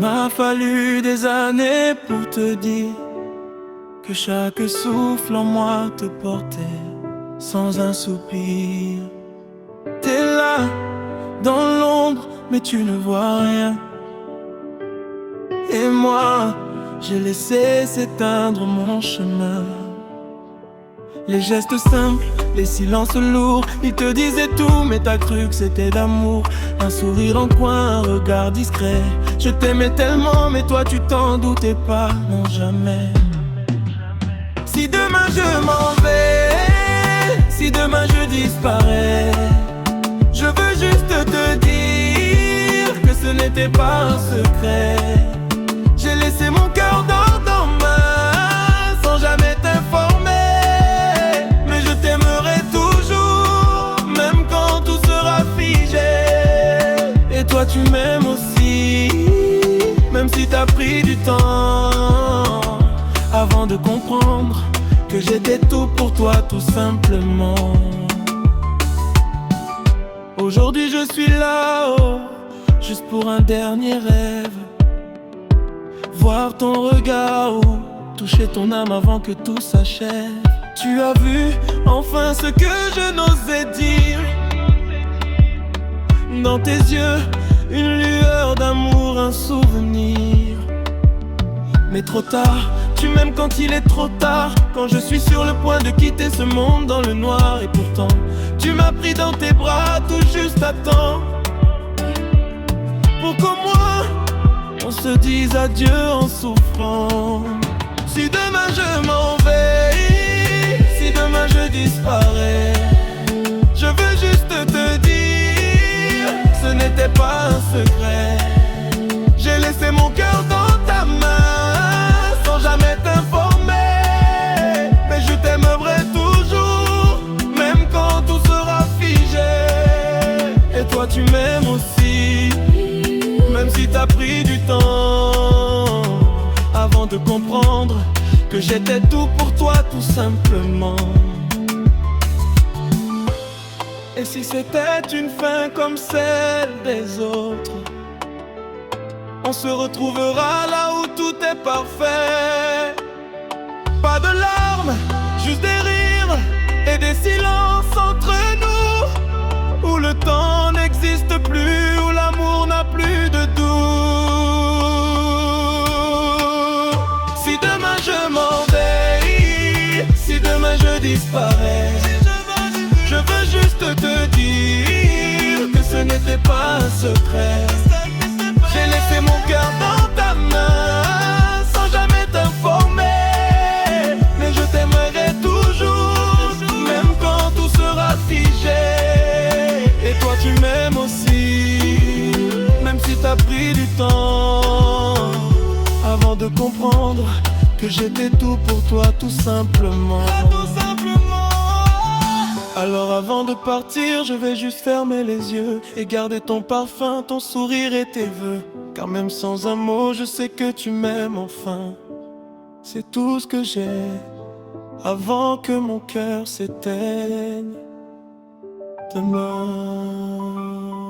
m'a fallu des années pour te dire que chaque souffle en moi te portait sans un soupir. T'es là, dans l'ombre, mais tu ne vois rien. Et moi, j'ai laissé s'éteindre mon chemin. Les gestes simples, les silences lourds, ils te disaient tout, mais t'as cru que c'était d'amour. Un sourire en coin, un regard discret. Je t'aimais tellement, mais toi tu t'en doutais pas, non jamais. Si demain je m'en vais, si demain je disparais, je veux juste te dire que ce n'était pas un secret. J'ai laissé mon cœur dans main, sans jamais t'informer. Mais je t'aimerai toujours, même quand tout sera figé. Et toi tu m'aimes aussi, même si t'as pris du temps avant de comprendre que j'étais tout pour toi, tout simplement. Aujourd'hui je suis là-haut, juste pour un dernier rêve. Voir ton regard ou toucher ton âme avant que tout s'achève. Tu as vu enfin ce que je n'osais dire. Dans tes yeux, une lueur d'amour, un souvenir. Mais trop tard, tu m'aimes quand il est trop tard. Quand je suis sur le point de quitter ce monde dans le noir. Et pourtant, tu m'as pris dans tes bras tout juste à temps pour qu'au moins on se dise adieu en souffrant. Si demain je m'en vais, si demain je disparais, je veux juste te dire, ce n'était pas un secret. J'ai laissé mon cœur dans ta main, sans jamais t'informer. Mais je t'aimerai toujours, même quand tout sera figé. Et toi tu m'aimes aussi, même si t'as pris du temps avant de comprendre que j'étais tout pour toi, tout simplement. Et si c'était une fin comme celle des autres, on se retrouvera là où tout est parfait. Pas de larmes, juste des rires et des silences entre nous, où le temps n'existe plus, où l'amour n'a plus de doux. Si demain je m'en vais, si demain je disparais, je veux juste te dire que ce n'était pas un secret. J'ai laissé mon cœur dans ta main, sans jamais t'informer. Mais je t'aimerai toujours, même quand tout sera figé. Et toi tu m'aimes aussi, même si t'as pris du temps avant de comprendre que j'étais tout pour toi, tout simplement. Alors avant de partir, je vais juste fermer les yeux et garder ton parfum, ton sourire et tes vœux. Car même sans un mot, je sais que tu m'aimes enfin. C'est tout ce que j'ai avant que mon cœur s'éteigne demain.